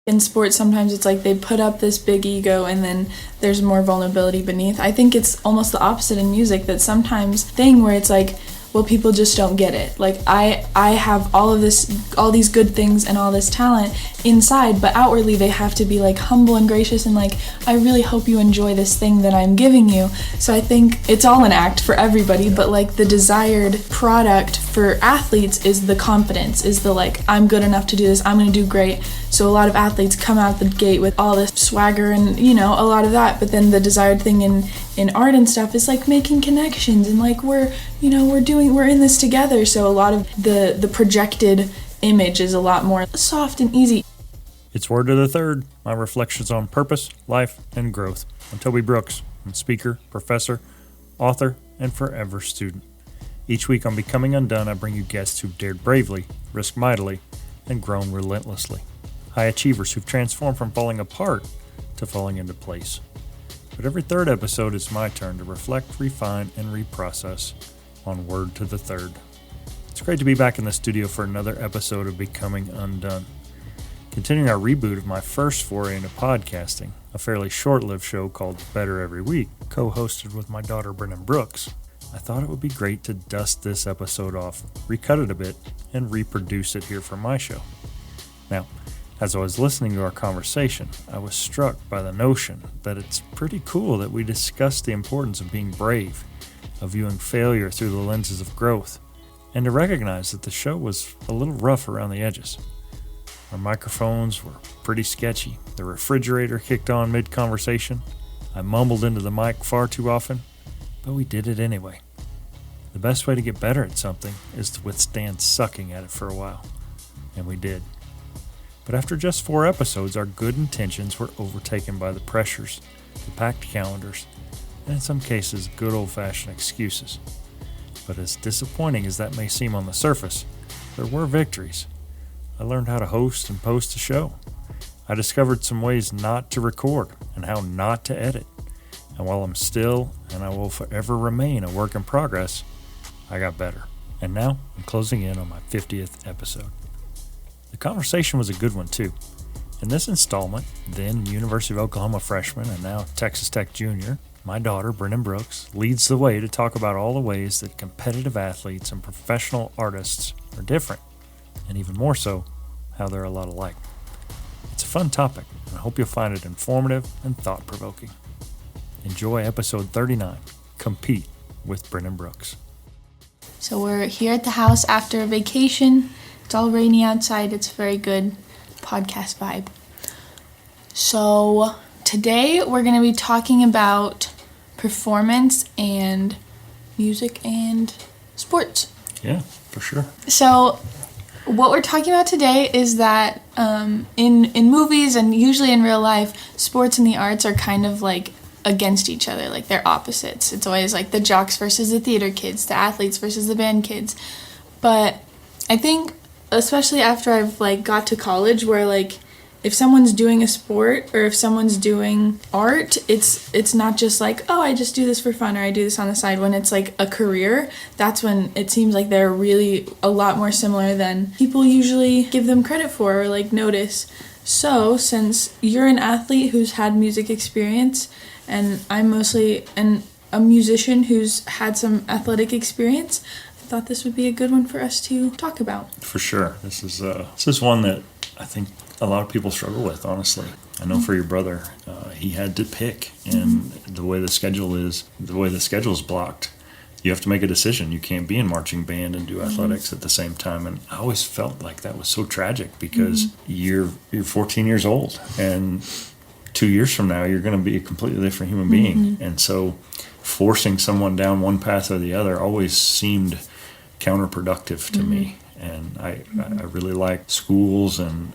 In sports, sometimes it's like they put up this big ego and then there's more vulnerability beneath. I think it's almost the opposite in music, that sometimes thing where it's like, well, people just don't get it. Like, I have all these good things and all this talent inside, but outwardly they have to be like humble and gracious and like, I really hope you enjoy this thing that I'm giving you. So I think it's all an act for everybody, but like the desired product for athletes is the confidence, is the like, I'm good enough to do this, I'm gonna do great. So a lot of athletes come out the gate with all this swagger and, a lot of that, but then the desired thing in art and stuff is like making connections and like we're in this together. So a lot of the projected image is a lot more soft and easy. It's Word to the Third, my reflections on purpose, life, and growth. I'm Toby Brooks. I'm speaker, professor, author, and forever student. Each week on Becoming UnDone, I bring you guests who've dared bravely, risked mightily, and grown relentlessly. High achievers who've transformed from falling apart to falling into place. But every third episode is my turn to reflect, refine, and reprocess on Word to the Third. It's great to be back in the studio for another episode of Becoming UnDone. Continuing our reboot of my first foray into podcasting, a fairly short-lived show called Better Every Week, co-hosted with my daughter Brynnan Brooks, I thought it would be great to dust this episode off, recut it a bit, and reproduce it here for my show. Now, as I was listening to our conversation, I was struck by the notion that it's pretty cool that we discussed the importance of being brave, of viewing failure through the lenses of growth, and to recognize that the show was a little rough around the edges. Our microphones were pretty sketchy. The refrigerator kicked on mid-conversation. I mumbled into the mic far too often, but we did it anyway. The best way to get better at something is to withstand sucking at it for a while, and we did. But after just 4 episodes, our good intentions were overtaken by the pressures, the packed calendars, and in some cases, good old-fashioned excuses. But as disappointing as that may seem on the surface, there were victories. I learned how to host and post a show. I discovered some ways not to record and how not to edit. And while I'm still, and I will forever remain, a work in progress, I got better. And now I'm closing in on my 50th episode. The conversation was a good one too. In this installment, then University of Oklahoma freshman and now Texas Tech junior, my daughter Brynnan Brooks leads the way to talk about all the ways that competitive athletes and professional artists are different, and even more so, how they're a lot alike. It's a fun topic, and I hope you'll find it informative and thought-provoking. Enjoy episode 39, Compete with Brynnan Brooks. So we're here at the house after a vacation. It's all rainy outside. It's a very good podcast vibe. So today we're going to be talking about performance and music and sports. Yeah, for sure. So what we're talking about today is that in movies and usually in real life, sports and the arts are kind of like against each other, like they're opposites. It's always like the jocks versus the theater kids, the athletes versus the band kids. But I think especially after I've like got to college, where like if someone's doing a sport or if someone's doing art, it's not just like, oh, I just do this for fun or I do this on the side. When it's like a career, that's when it seems like they're really a lot more similar than people usually give them credit for or like notice. So since you're an athlete who's had music experience and I'm mostly a musician who's had some athletic experience, I thought this would be a good one for us to talk about. For sure. This is one that I think a lot of people struggle with, honestly. I know for your brother, he had to pick, and the way the schedule is blocked, you have to make a decision. You can't be in marching band and do athletics at the same time. And I always felt like that was so tragic because you're 14 years old, and 2 years from now you're going to be a completely different human being. And so forcing someone down one path or the other always seemed counterproductive to me. And I really like schools and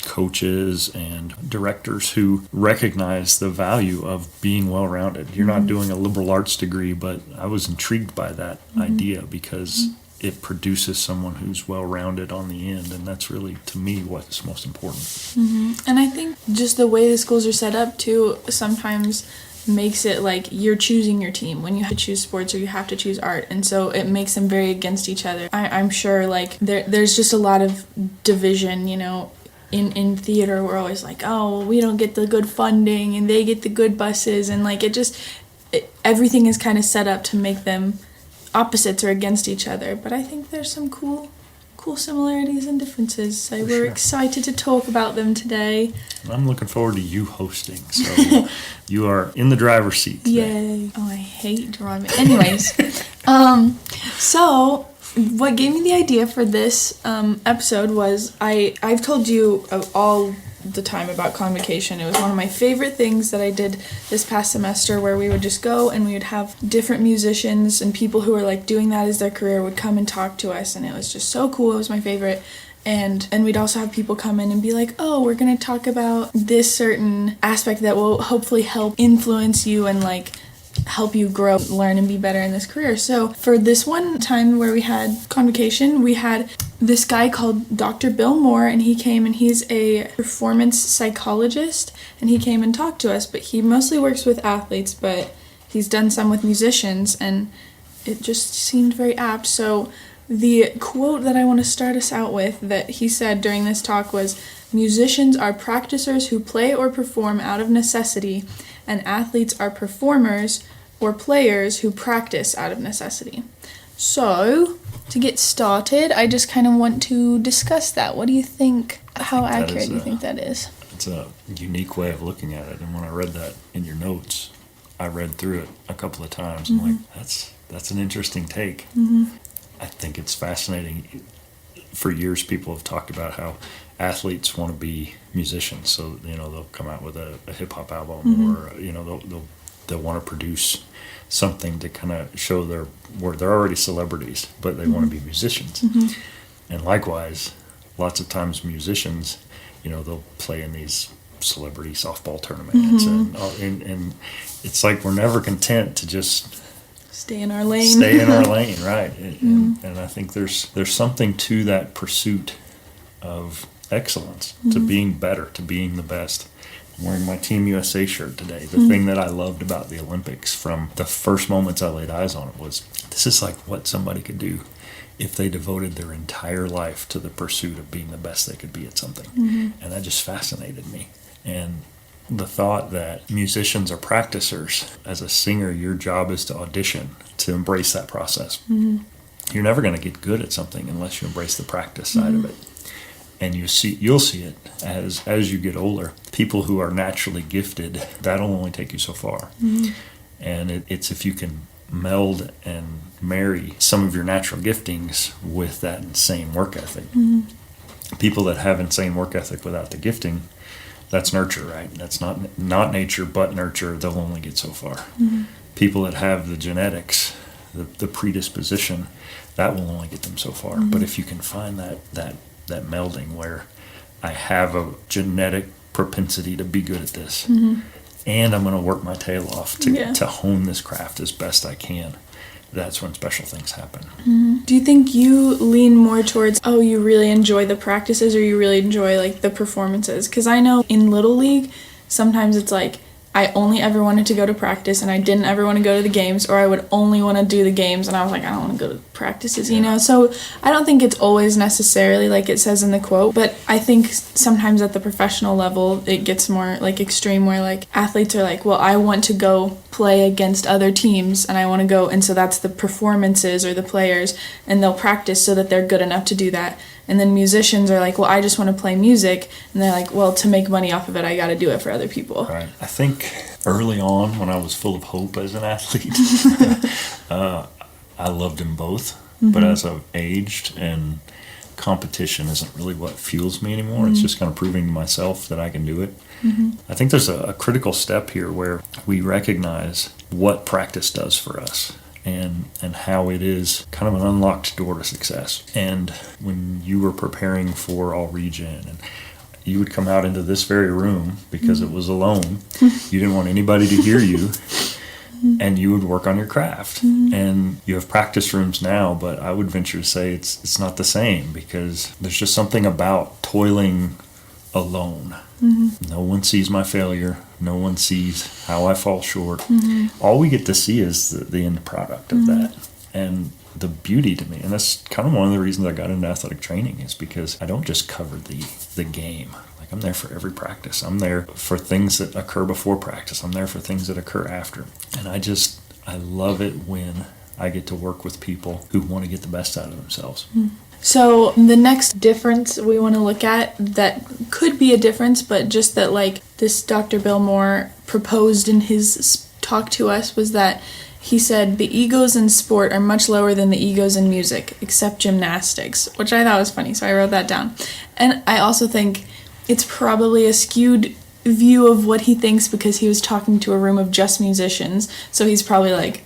coaches and directors who recognize the value of being well-rounded. You're not doing a liberal arts degree, but I was intrigued by that idea because it produces someone who's well-rounded on the end, and that's really, to me, what's most important. And I think just the way the schools are set up, too, sometimes makes it like you're choosing your team when you have to choose sports or you have to choose art, and so it makes them very against each other. I'm sure like there's just a lot of division, in theater, we're always like, oh, we don't get the good funding and they get the good buses, and like everything is kind of set up to make them opposites or against each other. But I think there's some cool similarities and differences, so we're excited to talk about them today. I'm looking forward to you hosting, so you are in the driver's seat today. Yay. Oh, I hate driving. Anyways, so what gave me the idea for this episode was I've told you all the time about convocation. It was one of my favorite things that I did this past semester, where we would just go and we would have different musicians and people who were like doing that as their career would come and talk to us, and it was just so cool. It was my favorite. And we'd also have people come in and be like, oh, we're going to talk about this certain aspect that will hopefully help influence you and like help you grow, learn, and be better in this career. So for this one time where we had convocation, we had this guy called Dr. Bill Moore, and he came, and he's a performance psychologist, and he came and talked to us, but he mostly works with athletes, but he's done some with musicians, and it just seemed very apt. So the quote that I want to start us out with that he said during this talk was, musicians are practicers who play or perform out of necessity, and athletes are performers or players who practice out of necessity. So, to get started, I just kind of want to discuss that. What do you think? How accurate do you think that is? It's a unique way of looking at it, and when I read that in your notes, I read through it a couple of times. I'm like, that's an interesting take. I think it's fascinating. For years, people have talked about how athletes want to be musicians, so they'll come out with a hip hop album, or they'll want to produce something to kind of show where they're already celebrities, but they want to be musicians. And likewise, lots of times musicians, they'll play in these celebrity softball tournaments, and it's like we're never content to just stay in our lane. Right? And I think there's something to that pursuit of excellence, to being better, to being the best. I'm wearing my Team USA shirt today. The thing that I loved about the Olympics from the first moments I laid eyes on it was, this is like what somebody could do if they devoted their entire life to the pursuit of being the best they could be at something. And that just fascinated me. And the thought that musicians are practicers. As a singer, your job is to audition, to embrace that process. You're never going to get good at something unless you embrace the practice side of it. And you'll see it as you get older. People who are naturally gifted, that'll only take you so far. And it's if you can meld and marry some of your natural giftings with that insane work ethic. People that have insane work ethic without the gifting, that's nurture, right? That's not nature, but nurture. They'll only get so far. People that have the genetics, the predisposition, that will only get them so far. But if you can find that melding where I have a genetic propensity to be good at this, and I'm going to work my tail off to hone this craft as best I can, that's when special things happen. Do you think you lean more towards, you really enjoy the practices, or you really enjoy like the performances? Because I know in Little League, sometimes it's like, I only ever wanted to go to practice and I didn't ever want to go to the games, or I would only want to do the games and I was like, I don't want to go to practices, So I don't think it's always necessarily like it says in the quote, but I think sometimes at the professional level it gets more like extreme, where like athletes are like, well, I want to go play against other teams and I want to go, and so that's the performances or the players, and they'll practice so that they're good enough to do that. And then musicians are like, well, I just want to play music. And they're like, well, to make money off of it, I got to do it for other people. Right. I think early on, when I was full of hope as an athlete, I loved them both. But as I've aged, and competition isn't really what fuels me anymore. It's just kind of proving to myself that I can do it. I think there's a critical step here where we recognize what practice does for us. And how it is kind of an unlocked door to success. And when you were preparing for All Region, and you would come out into this very room because it was alone, you didn't want anybody to hear you, and you would work on your craft. And you have practice rooms now, but I would venture to say it's not the same, because there's just something about toiling alone. No one sees my failure. No one sees how I fall short. All we get to see is the end product of that. And the beauty to me. And that's kind of one of the reasons I got into athletic training, is because I don't just cover the game. Like, I'm there for every practice. I'm there for things that occur before practice. I'm there for things that occur after. And I love it when I get to work with people who want to get the best out of themselves. So the next difference we want to look at, that could be a difference, but just that like this Dr. Bill Moore proposed in his talk to us, was that he said the egos in sport are much lower than the egos in music, except gymnastics, which I thought was funny, so I wrote that down. And I also think it's probably a skewed view of what he thinks, because he was talking to a room of just musicians, so he's probably like,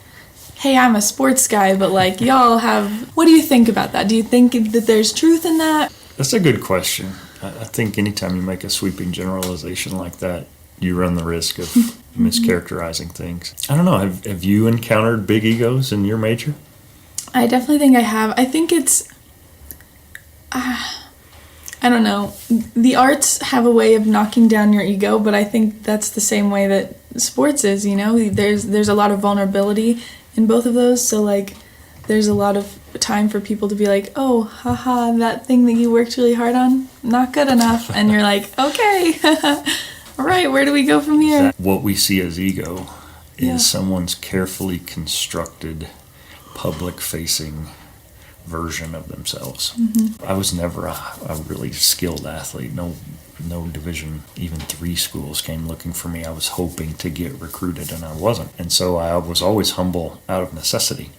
hey, I'm a sports guy, but like, y'all have... What do you think about that? Do you think that there's truth in that? That's a good question. I think anytime you make a sweeping generalization like that, you run the risk of mischaracterizing things. I don't know. Have you encountered big egos in your major? I definitely think I have. I think it's... I don't know. The arts have a way of knocking down your ego, but I think that's the same way that sports is, you know? There's a lot of vulnerability in both of those, so like there's a lot of time for people to be like, oh, haha, that thing that you worked really hard on, not good enough. And you're like, okay, all right, where do we go from here? What we see as ego is someone's carefully constructed, public-facing version of themselves. I was never a really skilled athlete. No Division, even 3 schools came looking for me. I was hoping to get recruited, and I wasn't. And so I was always humble out of necessity.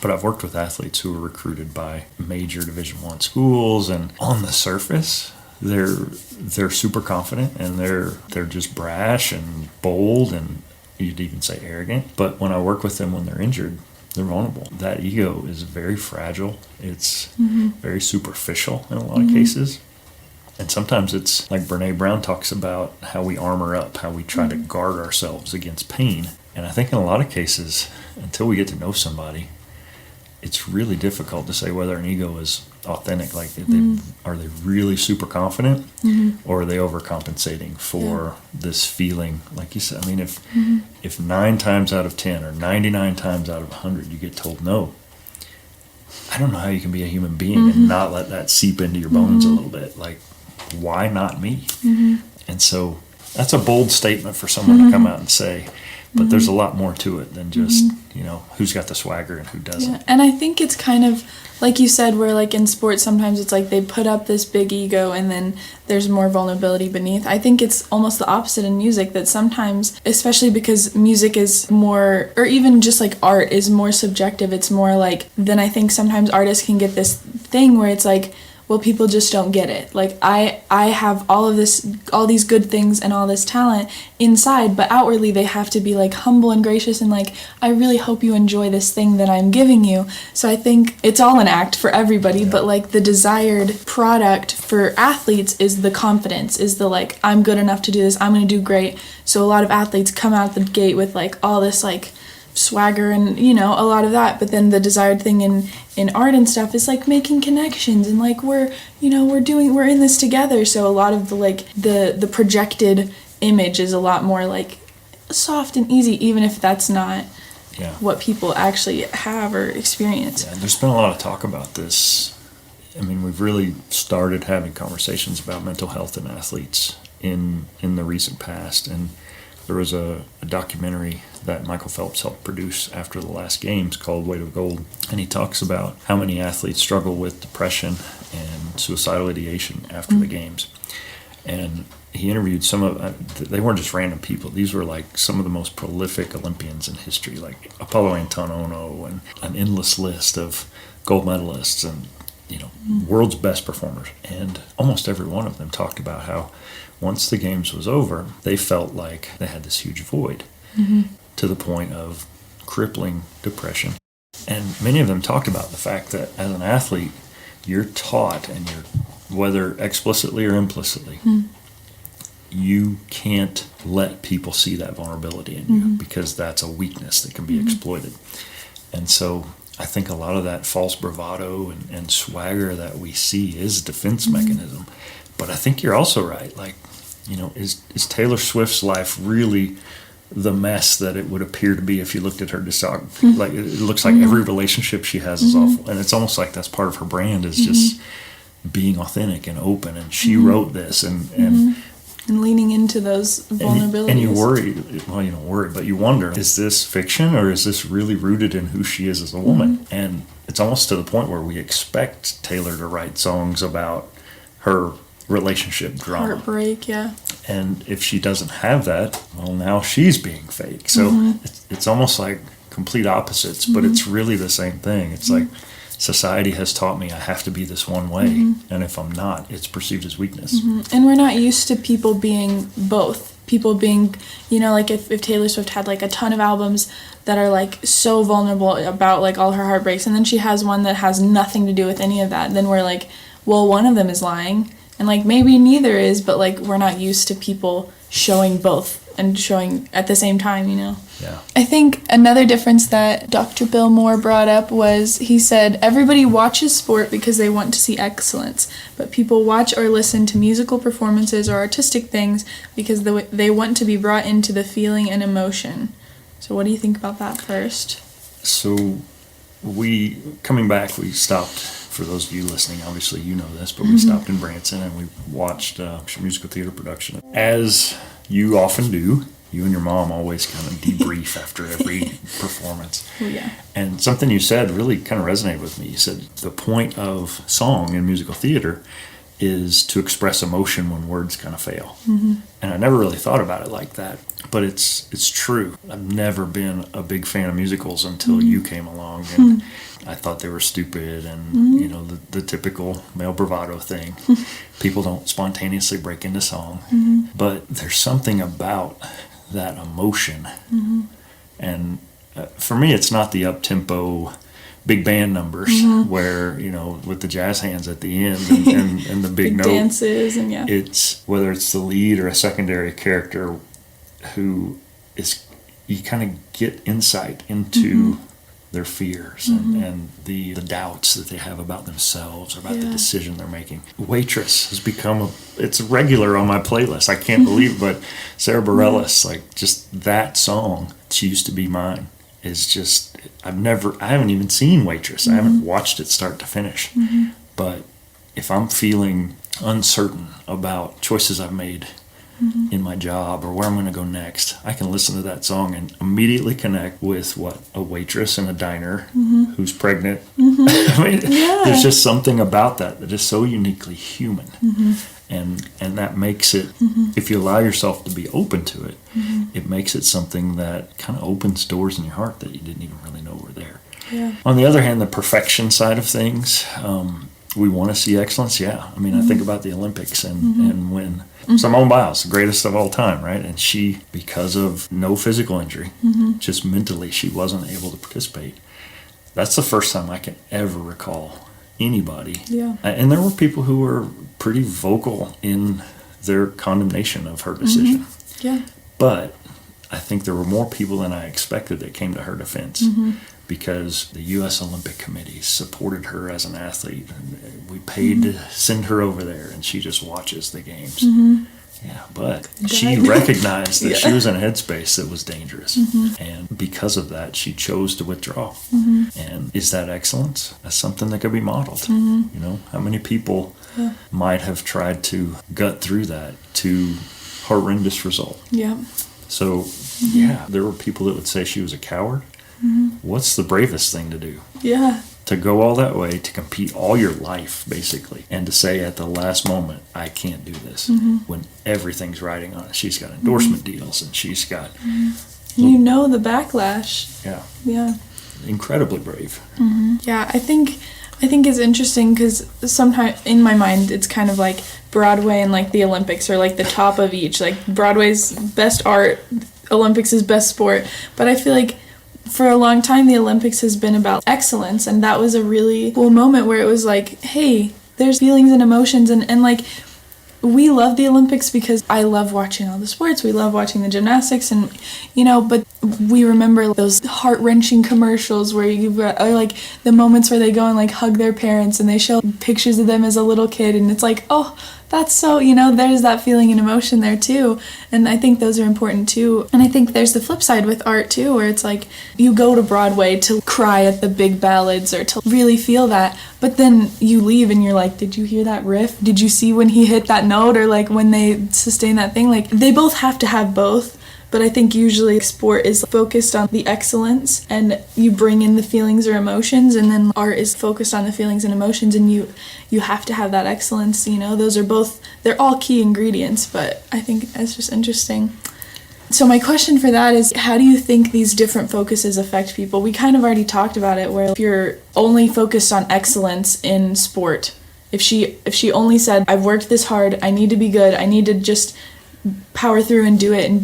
But I've worked with athletes who were recruited by major Division I schools, and on the surface, they're super confident, and they're just brash and bold, and you'd even say arrogant. But when I work with them when they're injured, they're vulnerable. That ego is very fragile. It's very superficial in a lot of cases. And sometimes it's like Brene Brown talks about, how we armor up, how we try to guard ourselves against pain. And I think in a lot of cases, until we get to know somebody, it's really difficult to say whether an ego is authentic. Like, are they really super confident, or are they overcompensating for this feeling? Like you said, I mean, if 9 times out of 10 or 99 times out of 100 you get told no, I don't know how you can be a human being and not let that seep into your bones a little bit. Like, why not me? And so that's a bold statement for someone to come out and say, but there's a lot more to it than just, who's got the swagger and who doesn't. Yeah. And I think it's kind of, like you said, where like in sports, sometimes it's like they put up this big ego and then there's more vulnerability beneath. I think it's almost the opposite in music, that sometimes, especially because music is more, or even just like art is more subjective, it's more like, then I think sometimes artists can get this thing where it's like, well, people just don't get it. Like, I have all these good things and all this talent inside, but outwardly they have to be like humble and gracious and like, I really hope you enjoy this thing that I'm giving you. So I think it's all an act for everybody, but like the desired product for athletes is the confidence, is the like, I'm good enough to do this, I'm going to do great. So a lot of athletes come out the gate with like all this like swagger and a lot of that, but then the desired thing in art and stuff is like making connections and like we're in this together. So a lot of the like the projected image is a lot more like soft and easy, even if that's not what people actually have or experience. There's been a lot of talk about this. I mean, we've really started having conversations about mental health in athletes in the recent past, and there was a documentary that Michael Phelps helped produce after the last games called Weight of Gold. And he talks about how many athletes struggle with depression and suicidal ideation after the games. And he interviewed they weren't just random people. These were like some of the most prolific Olympians in history, like Apollo Antonono, and an endless list of gold medalists and, world's best performers. And almost every one of them talked about how once the games was over, they felt like they had this huge void to the point of crippling depression. And many of them talked about the fact that as an athlete, you're taught, and whether explicitly or implicitly, you can't let people see that vulnerability in you because that's a weakness that can be exploited. And so I think a lot of that false bravado and swagger that we see is a defense mechanism. But I think you're also right. Like, is Taylor Swift's life really the mess that it would appear to be if you looked at her discography. Like, it looks like every relationship she has is awful. And it's almost like that's part of her brand, is just being authentic and open. And she wrote this and leaning into those vulnerabilities. And you worry, well, you don't worry, but you wonder, is this fiction or is this really rooted in who she is as a woman? And it's almost to the point where we expect Taylor to write songs about her relationship drama. Heartbreak, yeah. And if she doesn't have that, well, now she's being fake. So it's almost like complete opposites, but it's really the same thing. It's like society has taught me I have to be this one way, and if I'm not, it's perceived as weakness. And we're not used to people being both. People being, you know, like if Taylor Swift had like a ton of albums that are like so vulnerable about like all her heartbreaks, and then she has one that has nothing to do with any of that, then we're like, well, one of them is lying. And, like, maybe neither is, but, like, we're not used to people showing both and showing at the same time, you know? Yeah. I think another difference that Dr. Bill Moore brought up was, he said, everybody watches sport because they want to see excellence, but people watch or listen to musical performances or artistic things because they want to be brought into the feeling and emotion. So what do you think about that first? So coming back, we stopped. For those of you listening, obviously you know this, but we stopped in Branson and we watched a musical theater production. As you often do, you and your mom always kind of debrief after every performance. Oh, yeah. And something you said really kind of resonated with me. You said the point of song in musical theater is to express emotion when words kind of fail. And I never really thought about it like that, but it's true. I've never been a big fan of musicals until you came along, and I thought they were stupid and, you know, the typical male bravado thing. People don't spontaneously break into song. But there's something about that emotion. And for me, it's not the up-tempo big band numbers where, you know, with the jazz hands at the end and the big note. Dances and It's whether it's the lead or a secondary character who is, you kind of get insight into their fears and the doubts that they have about themselves or about the decision they're making. Waitress has become it's regular on my playlist. I can't believe it, but Sarah Bareilles, like, just that song, She Used to Be Mine, is just, I haven't even seen Waitress. I haven't watched it start to finish. But if I'm feeling uncertain about choices I've made in my job or where I'm going to go next, I can listen to that song and immediately connect with a waitress in a diner who's pregnant. I mean, there's just something about that is so uniquely human. And that makes it, if you allow yourself to be open to it, it makes it something that kind of opens doors in your heart that you didn't even really know were there. On the other hand, the perfection side of things, we want to see excellence. I mean, I think about the Olympics and when Simone Biles, the greatest of all time, right? And she, because of no physical injury, just mentally, she wasn't able to participate. That's the first time I can ever recall anybody. And there were people who were pretty vocal in their condemnation of her decision. But I think there were more people than I expected that came to her defense. Because the U.S. Olympic Committee supported her as an athlete. And we paid to send her over there, and she just watches the games. But she recognized that she was in a headspace that was dangerous. And because of that, she chose to withdraw. And is that excellence? That's something that could be modeled. You know, how many people might have tried to gut through that to horrendous result? So, there were people that would say she was a coward. What's the bravest thing to do? To go all that way, to compete all your life, basically, and to say at the last moment, I can't do this, when everything's riding on it. She's got endorsement deals, and she's got... You know the backlash. Incredibly brave. I think it's interesting because sometimes in my mind it's kind of like Broadway and like the Olympics are like the top of each. Like Broadway's best art, Olympics is best sport. But I feel like for a long time the Olympics has been about excellence, and that was a really cool moment where it was like, hey, there's feelings and emotions, and like we love the Olympics because I love watching all the sports. We love watching the gymnastics, and you know, but we remember those heart-wrenching commercials where or like the moments where they go and like hug their parents and they show pictures of them as a little kid, and it's like, oh, That's so, there's that feeling and emotion there too. And I think those are important too. And I think there's the flip side with art too, where it's like you go to Broadway to cry at the big ballads or to really feel that. But then you leave and you're like, did you hear that riff? Did you see when he hit that note, or like when they sustain that thing? Like, they both have to have both. But I think usually sport is focused on the excellence and you bring in the feelings or emotions, and then art is focused on the feelings and emotions, and you have to have that excellence. Those are both, they're all key ingredients, but I think it's just interesting. So my question for that is, how do you think these different focuses affect people? We kind of already talked about it, where if you're only focused on excellence in sport, if she only said, I've worked this hard, I need to be good, I need to just power through and do it and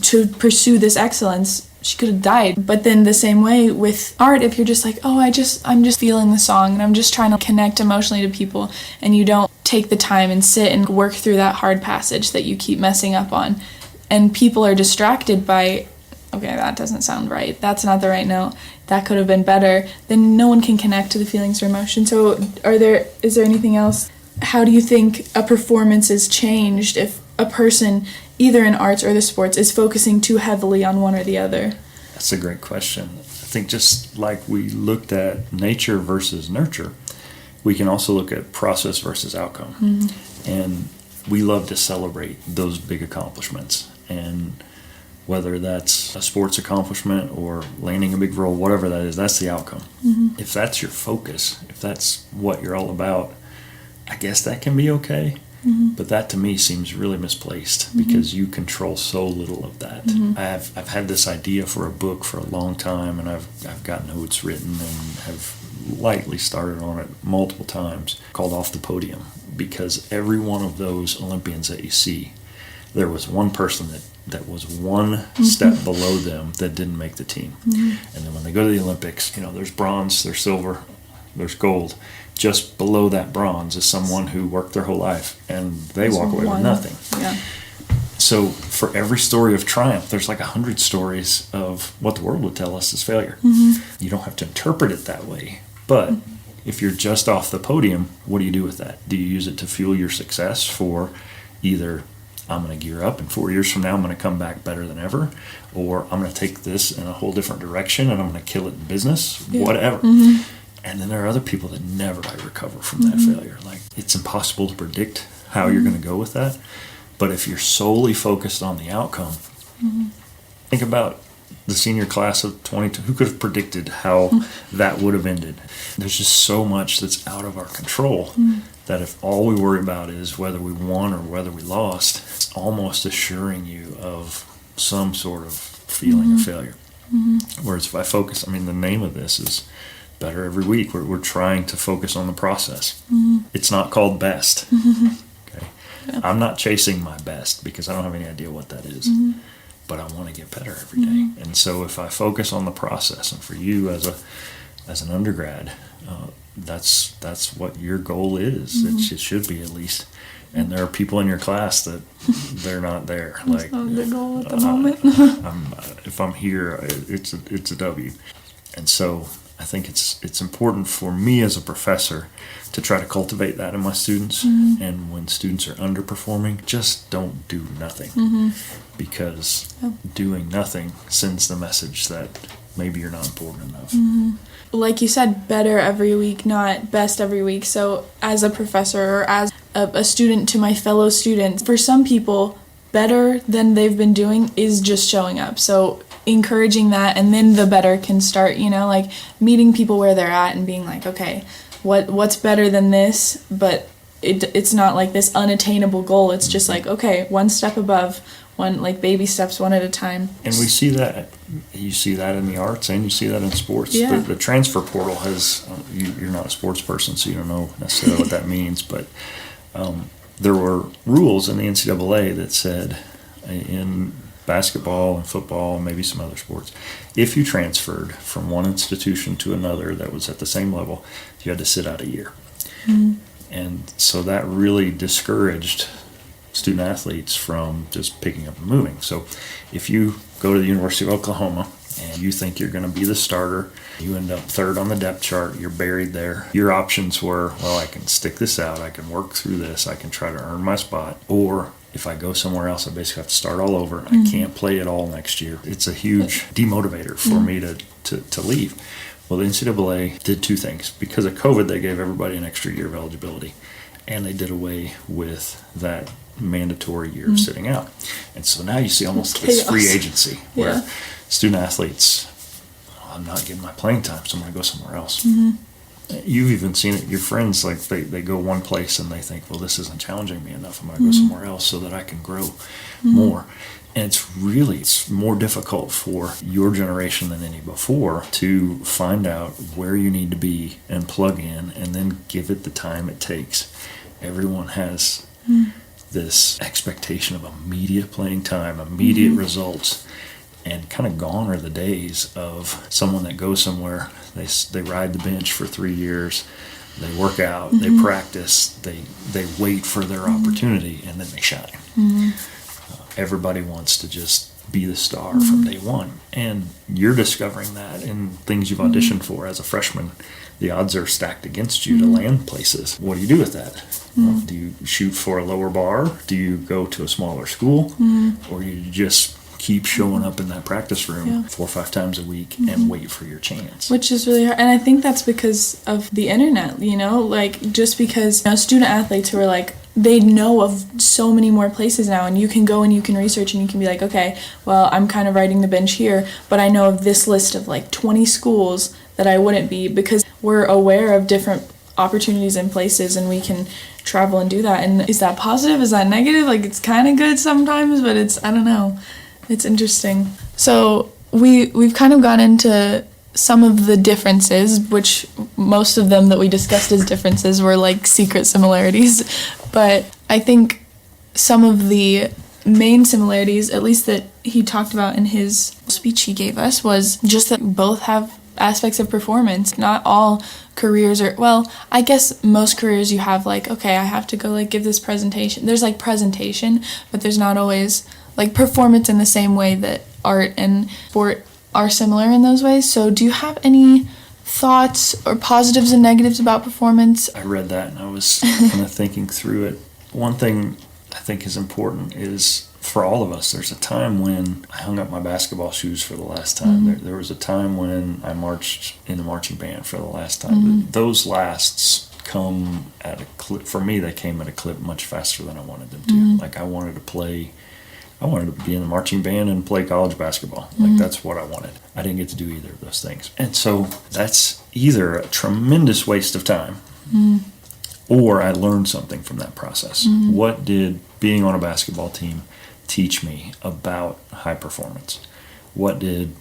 to pursue this excellence, she could have died. But then the same way with art, if you're just like, I'm just feeling the song and I'm just trying to connect emotionally to people, and you don't take the time and sit and work through that hard passage that you keep messing up on, and people are distracted by, okay, that doesn't sound right, that's not the right note, that could have been better, then no one can connect to the feelings or emotions. So is there anything else? How do you think a performance is changed if a person, either in arts or the sports, is focusing too heavily on one or the other? That's a great question. I think just like we looked at nature versus nurture, we can also look at process versus outcome. Mm-hmm. And we love to celebrate those big accomplishments. And whether that's a sports accomplishment or landing a big role, whatever that is, that's the outcome. Mm-hmm. If that's your focus, if that's what you're all about, I guess that can be okay. Mm-hmm. But that to me seems really misplaced, because you control so little of that. Mm-hmm. I've had this idea for a book for a long time, and I've got notes written and have lightly started on it multiple times, called Off the Podium, because every one of those Olympians that you see, there was one person that was one step below them that didn't make the team. Mm-hmm. And then when they go to the Olympics, there's bronze, there's silver, there's gold. Just below that bronze is someone who worked their whole life, and they walk away with nothing. Yeah. So for every story of triumph, there's like 100 stories of what the world would tell us is failure. Mm-hmm. You don't have to interpret it that way. But if you're just off the podium, what do you do with that? Do you use it to fuel your success for either, I'm going to gear up and 4 years from now I'm going to come back better than ever, or I'm going to take this in a whole different direction and I'm going to kill it in business, whatever. Mm-hmm. And then there are other people that never recover from that failure. Like, it's impossible to predict how you're going to go with that. But if you're solely focused on the outcome, think about the senior class of 22. Who could have predicted how that would have ended? There's just so much that's out of our control that if all we worry about is whether we won or whether we lost, it's almost assuring you of some sort of feeling of failure. Whereas if I focus, the name of this is Better Every Week. We're trying to focus on the process. It's not called best. Okay, yeah. I'm not chasing my best because I don't have any idea what that is. But I want to get better every day. And so if I focus on the process, and for you as an undergrad, that's what your goal is. It should be, at least. And there are people in your class that they're not there. That's not the goal at the moment. If I'm here, it's a W. And so I think it's important for me as a professor to try to cultivate that in my students. And when students are underperforming, just don't do nothing. Because doing nothing sends the message that maybe you're not important enough. Like you said, better every week, not best every week. So as a professor or as a student to my fellow students, for some people, better than they've been doing is just showing up. So encouraging that, and then the better can start, like meeting people where they're at and being like, okay, what's better than this? But it's not like this unattainable goal. It's just like, okay, one step above, one, like baby steps, one at a time. And we see that. You see that in the arts, and you see that in sports. Yeah. The transfer portal has, you're not a sports person, so you don't know necessarily what that means, but there were rules in the NCAA that said in basketball and football and maybe some other sports, if you transferred from one institution to another that was at the same level, you had to sit out a year. And so that really discouraged student athletes from just picking up and moving. So if you go to the University of Oklahoma and you think you're going to be the starter. You end up third on the depth chart. You're buried there. Your options were, well, I can stick this out. I can work through this. I can try to earn my spot. Or if I go somewhere else, I basically have to start all over. I can't play at all next year. It's a huge demotivator for me to leave. Well, the NCAA did two things. Because of COVID, they gave everybody an extra year of eligibility, and they did away with that mandatory year of sitting out. And so now you see almost this free agency where student athletes, I'm not getting my playing time, so I'm going to go somewhere else. You've even seen it. Your friends, like they go one place and they think, well, this isn't challenging me enough. I'm going to go somewhere else so that I can grow more. And it's more difficult for your generation than any before to find out where you need to be and plug in and then give it the time it takes. Everyone has this expectation of immediate playing time, immediate results, and kind of gone are the days of someone that goes somewhere, they ride the bench for 3 years, they work out, they practice, they wait for their opportunity, and then they shine. Everybody wants to just be the star from day one, and you're discovering that in things you've auditioned for as a freshman. The odds are stacked against you to land places. What do you do with that? Well, do you shoot for a lower bar? Do you go to a smaller school? Or do you just keep showing up in that practice room 4 or 5 times a week and wait for your chance? Which is really hard. And I think that's because of the internet, like just because student athletes who are like, they know of so many more places now, and you can go and you can research and you can be like, okay, well, I'm kind of riding the bench here, but I know of this list of like 20 schools that I wouldn't be, because we're aware of different opportunities and places, and we can travel and do that. And is that positive? Is that negative? Like, it's kind of good sometimes, but I don't know. It's interesting. So we've kind of gone into some of the differences, which most of them that we discussed as differences were like secret similarities. But I think some of the main similarities, at least that he talked about in his speech he gave us, was just that both have aspects of performance. Not all careers are, well, I guess most careers you have like, okay, I have to go like give this presentation. There's like presentation, but there's not always like performance in the same way that art and sport are similar in those ways. So do you have any thoughts or positives and negatives about performance? I read that and I was kind of thinking through it. One thing I think is important is, for all of us, there's a time when I hung up my basketball shoes for the last time. There was a time when I marched in the marching band for the last time. Those lasts come at a clip. For me, they came at a clip much faster than I wanted them to. Like, I wanted to be in the marching band and play college basketball. Like, that's what I wanted. I didn't get to do either of those things. And so that's either a tremendous waste of time or I learned something from that process. What did being on a basketball team teach me about high performance? What did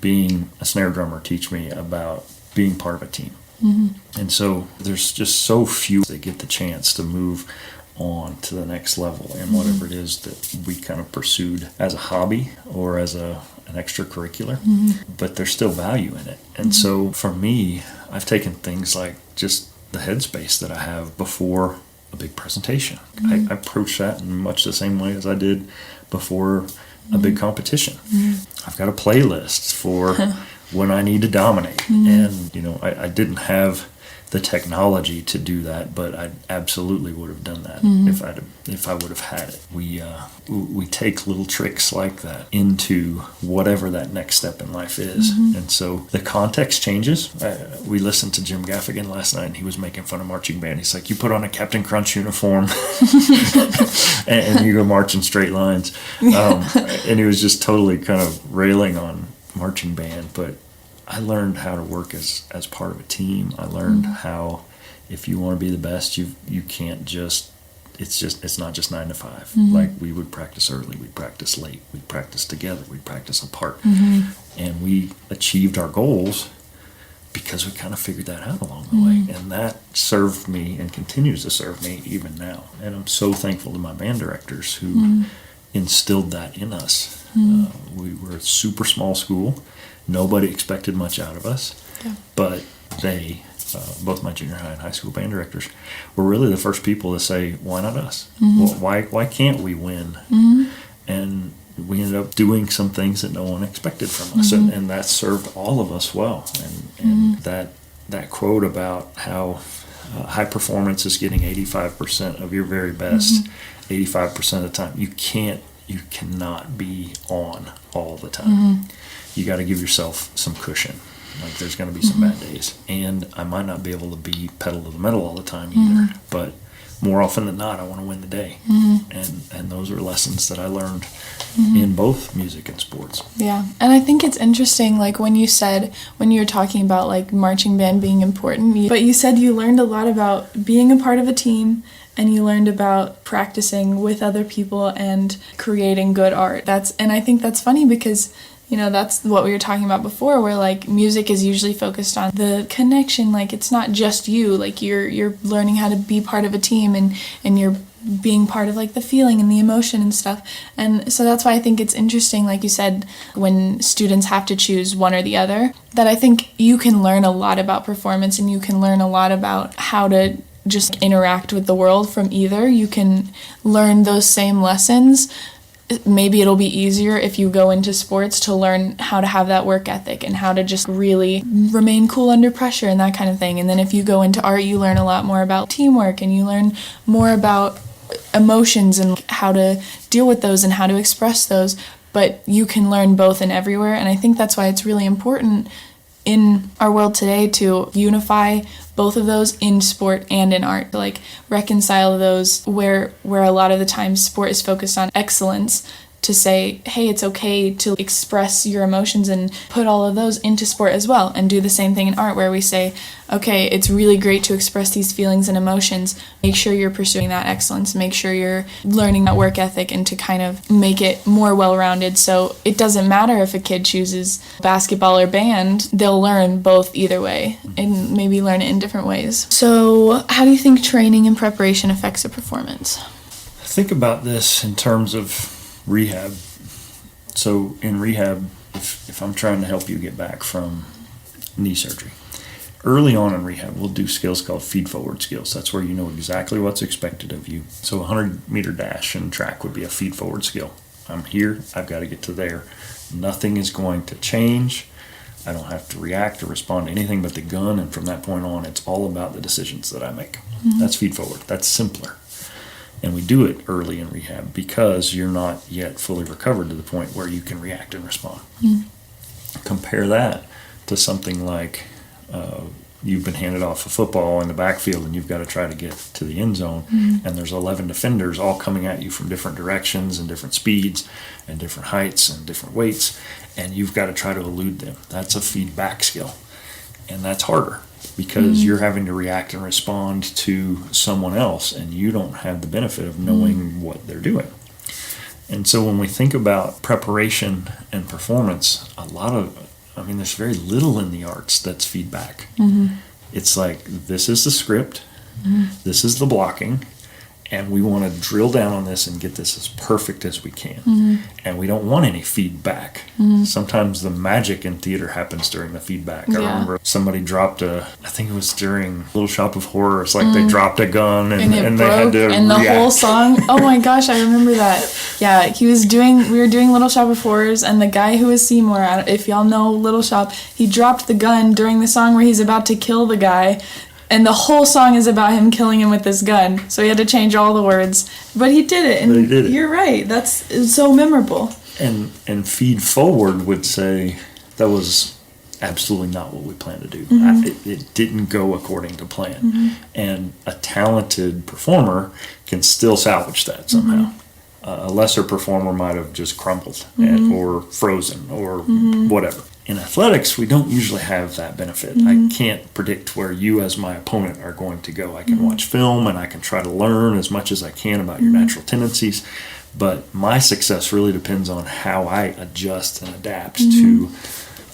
being a snare drummer teach me about being part of a team? And so there's just so few that get the chance to move on to the next level in whatever it is that we kind of pursued as a hobby or as an extracurricular, but there's still value in it. And so for me, I've taken things like just the headspace that I have before a big presentation. I approach that in much the same way as I did before a big competition. I've got a playlist for when I need to dominate. And, I didn't have the technology to do that, but I absolutely would have done that if I would have had it. We take little tricks like that into whatever that next step in life is. And so the context changes. We listened to Jim Gaffigan last night, and he was making fun of marching band. He's like, you put on a Captain Crunch uniform and you go march in straight lines. And he was just totally kind of railing on marching band, but I learned how to work as part of a team. I learned how, if you want to be the best, you can't just, it's not just 9 to 5. Like, we would practice early, we'd practice late, we'd practice together, we'd practice apart. And we achieved our goals because we kind of figured that out along the way. And that served me and continues to serve me even now. And I'm so thankful to my band directors who instilled that in us. We were a super small school. Nobody expected much out of us, but they, both my junior high and high school band directors, were really the first people to say, why not us? Well, why can't we win? And we ended up doing some things that no one expected from us, and that served all of us well. And that quote about how high performance is getting 85% of your very best 85% of the time. You cannot be on all the time. You got to give yourself some cushion. Like, there's going to be some bad days, and I might not be able to be pedal to the metal all the time either, but more often than not, I want to win the day. And those are lessons that I learned in both music and sports. Yeah, and I think it's interesting, like when you were talking about like marching band being important, but you said you learned a lot about being a part of a team, and you learned about practicing with other people and creating good art. And I think that's funny because, you know, that's what we were talking about before, where like music is usually focused on the connection. Like, it's not just you, like you're learning how to be part of a team, and you're being part of like the feeling and the emotion and stuff. And so that's why I think it's interesting, like you said, when students have to choose one or the other, that I think you can learn a lot about performance, and you can learn a lot about how to just interact with the world from either. You can learn those same lessons. Maybe it'll be easier if you go into sports to learn how to have that work ethic and how to just really remain cool under pressure and that kind of thing. And then if you go into art, you learn a lot more about teamwork, and you learn more about emotions and how to deal with those and how to express those. But you can learn both and everywhere. And I think that's why it's really important in our world today to unify both of those in sport and in art, like reconcile those where a lot of the time sport is focused on excellence, to say, hey, it's okay to express your emotions and put all of those into sport as well, and do the same thing in art, where we say, okay, it's really great to express these feelings and emotions. Make sure you're pursuing that excellence. Make sure you're learning that work ethic, and to kind of make it more well-rounded. So it doesn't matter if a kid chooses basketball or band, they'll learn both either way, and maybe learn it in different ways. So how do you think training and preparation affects a performance? Think about this in terms of rehab. So in rehab, if I'm trying to help you get back from knee surgery, early on in rehab, we'll do skills called feed-forward skills. That's where you know exactly what's expected of you. So a 100-meter dash in track would be a feed-forward skill. I'm here, I've got to get to there. Nothing is going to change. I don't have to react or respond to anything but the gun, and from that point on, it's all about the decisions that I make. That's feed-forward. That's simpler. And we do it early in rehab because you're not yet fully recovered to the point where you can react and respond. Compare that to something like you've been handed off a football in the backfield, and you've got to try to get to the end zone, and there's 11 defenders all coming at you from different directions and different speeds and different heights and different weights, and you've got to try to elude them. That's a feedback skill, and that's harder because you're having to react and respond to someone else, and you don't have the benefit of knowing what they're doing. And so when we think about preparation and performance, there's very little in the arts that's feedback. It's like, this is the script, this is the blocking, and we want to drill down on this and get this as perfect as we can. And we don't want any feedback. Sometimes the magic in theater happens during the feedback. I remember somebody dropped I think it was during Little Shop of Horrors, like they dropped a gun and it they broke, had to and react. the whole song, oh my gosh, I remember that. Yeah, we were doing Little Shop of Horrors, and the guy who was Seymour, if y'all know Little Shop, he dropped the gun during the song where he's about to kill the guy. And the whole song is about him killing him with this gun. So he had to change all the words. But he did it. And you're right. It's so memorable. And feed forward would say that was absolutely not what we planned to do. It didn't go according to plan. And a talented performer can still salvage that somehow. A lesser performer might have just crumbled or frozen or whatever. In athletics, we don't usually have that benefit. I can't predict where you as my opponent are going to go. I can watch film and I can try to learn as much as I can about your natural tendencies, but my success really depends on how I adjust and adapt to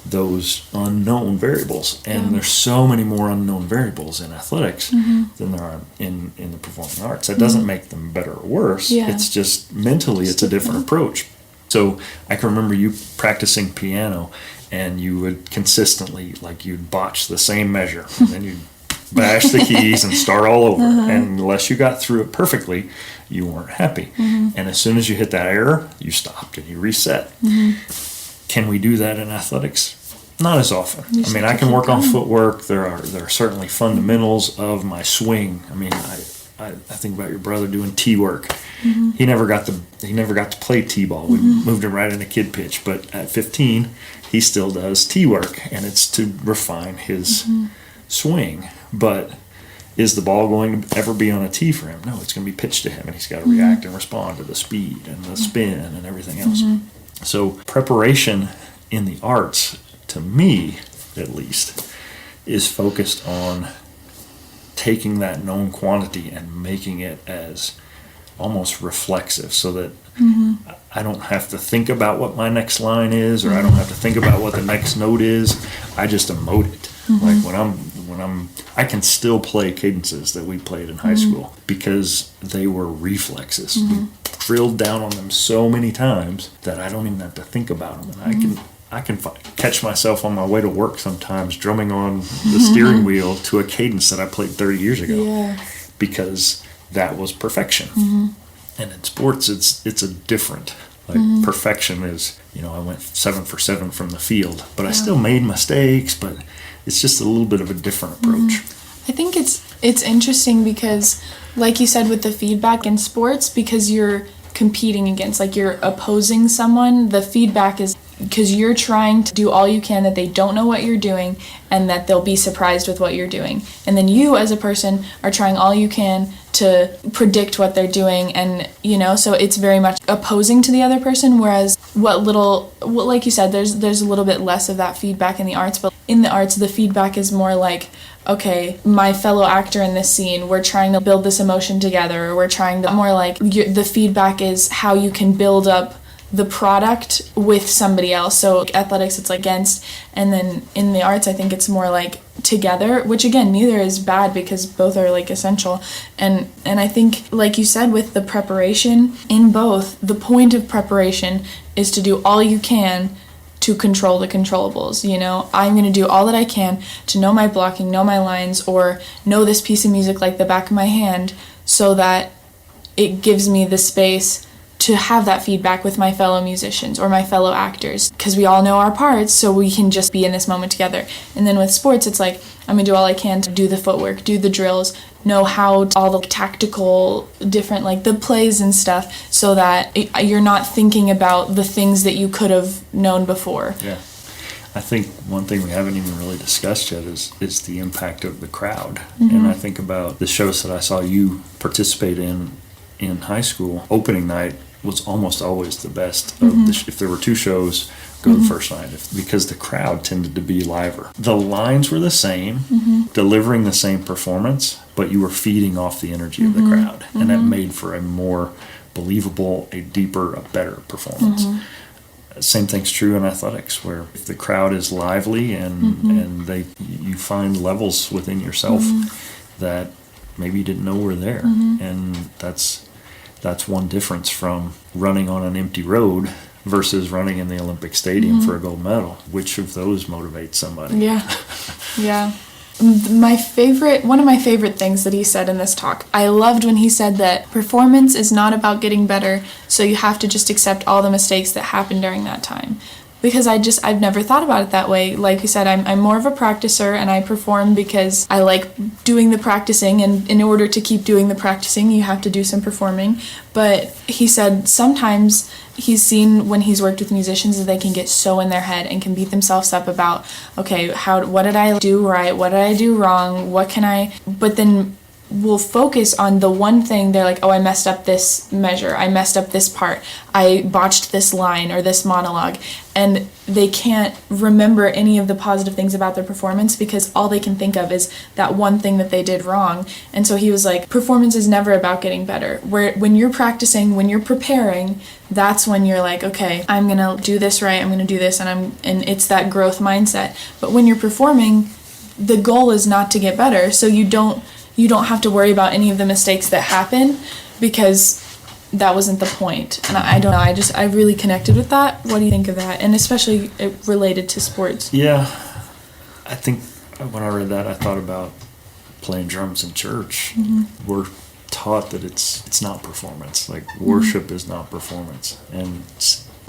those unknown variables. And there's so many more unknown variables in athletics than there are in the performing arts. That doesn't make them better or worse. It's just mentally it's a different approach. So I can remember you practicing piano, and you would consistently, like, you'd botch the same measure, and then you'd bash the keys and start all over. And unless you got through it perfectly, you weren't happy. And as soon as you hit that error, you stopped and you reset. Can we do that in athletics? Not as often. I mean, I can work on footwork. There are certainly fundamentals of my swing. I mean, I think about your brother doing tee work. He never got to play tee-ball. We moved him right into kid pitch, but at 15, he still does tee work, and it's to refine his swing. But is the ball going to ever be on a tee for him? No, it's going to be pitched to him, and he's got to react and respond to the speed and the spin and everything else. So preparation in the arts, to me at least, is focused on taking that known quantity and making it as almost reflexive, so that I don't have to think about what my next line is, or I don't have to think about what the next note is. I just emote it. Like I can still play cadences that we played in high school because they were reflexes. We drilled down on them so many times that I don't even have to think about them, and I can catch myself on my way to work sometimes drumming on the steering wheel to a cadence that I played 30 years ago because that was perfection. And in sports, it's a different, perfection is, I went 7 for 7 from the field, but I still made mistakes, but it's just a little bit of a different approach. I think it's interesting because, like you said, with the feedback in sports, because you're competing against, you're opposing someone, the feedback is because you're trying to do all you can that they don't know what you're doing and that they'll be surprised with what you're doing. And then you as a person are trying all you can to predict what they're doing, and so it's very much opposing to the other person, whereas like you said, there's a little bit less of that feedback in the arts, but in the arts the feedback is more like, okay, my fellow actor in this scene, we're trying to build this emotion together, or we're trying to more like the feedback is how you can build up the product with somebody else. So athletics, it's against, and then in the arts I think it's more like together, which again neither is bad because both are essential. And I think, like you said, with the preparation in both, the point of preparation is to do all you can to control the controllables. I'm going to do all that I can to know my blocking, know my lines, or know this piece of music like the back of my hand, so that it gives me the space to have that feedback with my fellow musicians or my fellow actors, because we all know our parts, so we can just be in this moment together. And then with sports, it's like, I'm going to do all I can to do the footwork, do the drills, know how all the tactical different, the plays and stuff, so that you're not thinking about the things that you could have known before. Yeah. I think one thing we haven't even really discussed yet is the impact of the crowd. And I think about the shows that I saw you participate in high school. Opening night was almost always the best. If there were 2 shows, go the first night, because the crowd tended to be liver. The lines were the same, delivering the same performance, but you were feeding off the energy of the crowd, and that made for a more believable, a deeper, a better performance. Same thing's true in athletics, where if the crowd is lively and you find levels within yourself that maybe you didn't know were there, and that's one difference from running on an empty road versus running in the Olympic Stadium for a gold medal. Which of those motivates somebody? Yeah. One of my favorite things that he said in this talk, I loved when he said that performance is not about getting better, so you have to just accept all the mistakes that happened during that time. Because I've never thought about it that way. Like you said, I'm more of a practicer, and I perform because I like doing the practicing, and in order to keep doing the practicing, you have to do some performing. But he said sometimes he's seen when he's worked with musicians that they can get so in their head and can beat themselves up about, okay, what did I do right? What did I do wrong? But then will focus on the one thing. They're like, oh, I messed up this measure, I messed up this part, I botched this line or this monologue, and they can't remember any of the positive things about their performance because all they can think of is that one thing that they did wrong. And so he was like, performance is never about getting better. When you're practicing, when you're preparing, that's when you're like, okay, I'm gonna do this right, I'm gonna do this, and it's that growth mindset. But when you're performing, the goal is not to get better, so you don't have to worry about any of the mistakes that happen because that wasn't the point. And I don't know, I really connected with that. What do you think of that? And especially related to sports. Yeah, I think when I read that, I thought about playing drums in church, we're taught that it's not performance. Like worship is not performance. And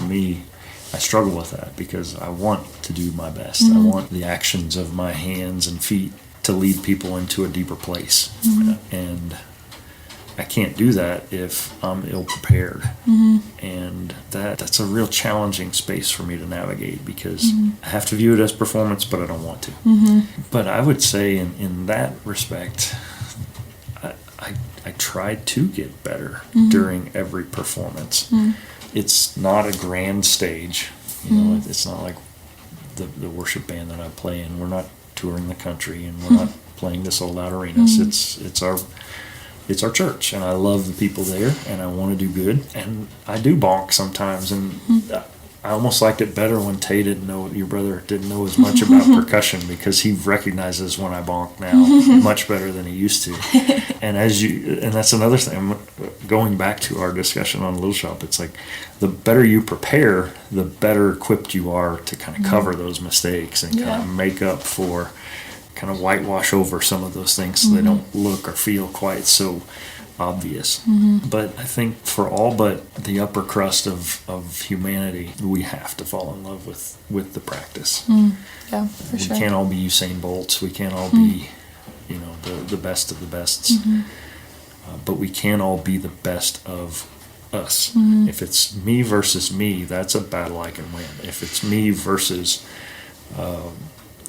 me, I struggle with that because I want to do my best. I want the actions of my hands and feet to lead people into a deeper place. And I can't do that if I'm ill-prepared. And that's a real challenging space for me to navigate because I have to view it as performance, but I don't want to. But I would say in that respect, I tried to get better during every performance. It's not a grand stage. It's not like the worship band that I play in. We're not touring the country and we're not playing to sold out arenas. It's our church, and I love the people there, and I want to do good. And I do bonk sometimes, and I almost liked it better when your brother didn't know as much about percussion, because he recognizes when I bonk now much better than he used to. And that's another thing. Going back to our discussion on Little Shop, it's like the better you prepare, the better equipped you are to kind of cover those mistakes and kind of make up for, kind of whitewash over some of those things so they don't look or feel quite so obvious. But I think for all but the upper crust of humanity, we have to fall in love with the practice. Yeah, for sure. We can't all be Usain Bolts. We can't all be, the best of the bests. But we can all be the best of us. If it's me versus me, that's a battle I can win. If it's me versus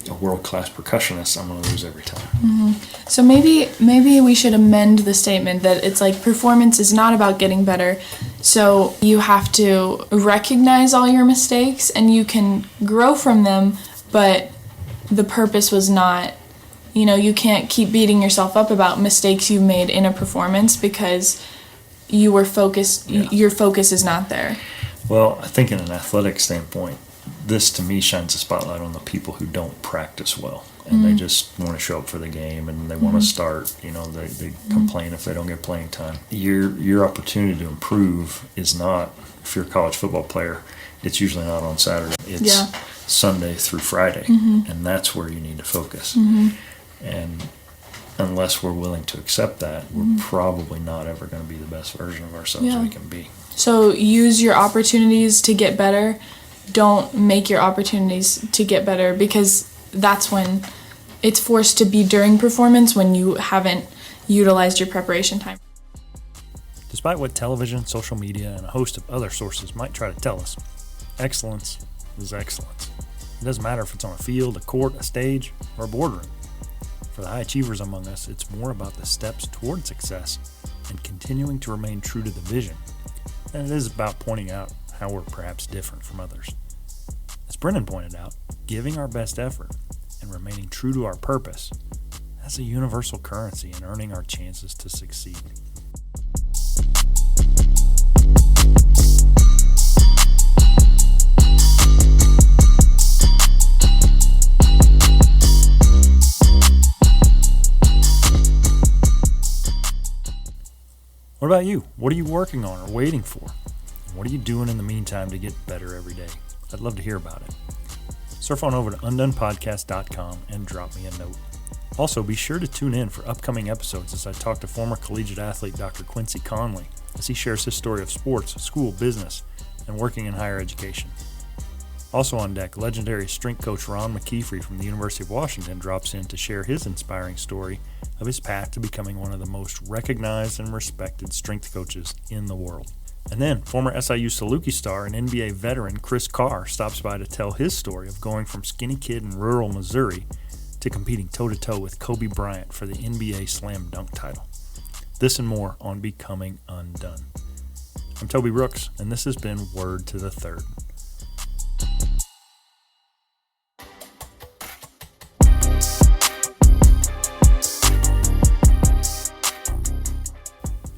a world-class percussionist, I'm going to lose every time. So maybe we should amend the statement that it's like performance is not about getting better. So you have to recognize all your mistakes and you can grow from them, but the purpose was not, you can't keep beating yourself up about mistakes you made in a performance because you were focused, your focus is not there. Well, I think in an athletic standpoint, this to me shines a spotlight on the people who don't practice well, and they just want to show up for the game and they want to start. They complain if they don't get playing time. Your opportunity to improve is not, if you're a college football player, it's usually not on Saturday. It's Sunday through Friday, and that's where you need to focus. And unless we're willing to accept that, we're probably not ever going to be the best version of ourselves we can be. So use your opportunities to get better. Don't make your opportunities to get better, because that's when it's forced to be during performance when you haven't utilized your preparation time. Despite what television, social media, and a host of other sources might try to tell us, excellence is excellence. It doesn't matter if it's on a field, a court, a stage, or a boardroom. For the high achievers among us, it's more about the steps toward success and continuing to remain true to the vision than it is about pointing out how we're perhaps different from others. As Brynnan pointed out, giving our best effort and remaining true to our purpose, that's a universal currency in earning our chances to succeed. What about you? What are you working on or waiting for? What are you doing in the meantime to get better every day? I'd love to hear about it. Surf on over to undonepodcast.com and drop me a note. Also, be sure to tune in for upcoming episodes as I talk to former collegiate athlete Dr. Quincy Conley as he shares his story of sports, school, business, and working in higher education. Also on deck, legendary strength coach Ron McKeefrey from the University of Washington drops in to share his inspiring story of his path to becoming one of the most recognized and respected strength coaches in the world. And then, former SIU Saluki star and NBA veteran Chris Carr stops by to tell his story of going from skinny kid in rural Missouri to competing toe-to-toe with Kobe Bryant for the NBA Slam Dunk title. This and more on Becoming UnDone. I'm Toby Brooks, and this has been Word to the Third.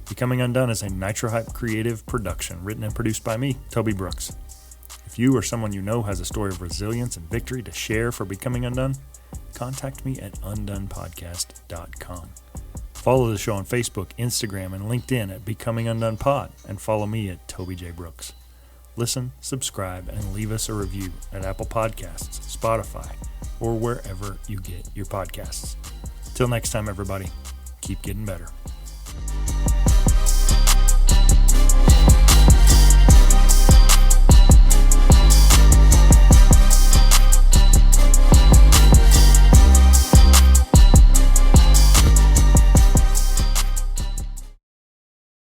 Becoming UnDone is a Nitro Hype creative production written and produced by me, Toby Brooks. If you or someone you know has a story of resilience and victory to share for Becoming UnDone, contact me at undonepodcast.com. Follow the show on Facebook, Instagram, and LinkedIn at Becoming UnDone Pod, and follow me at Toby J. Brooks. Listen, subscribe, and leave us a review at Apple Podcasts, Spotify, or wherever you get your podcasts. Till next time, everybody, keep getting better.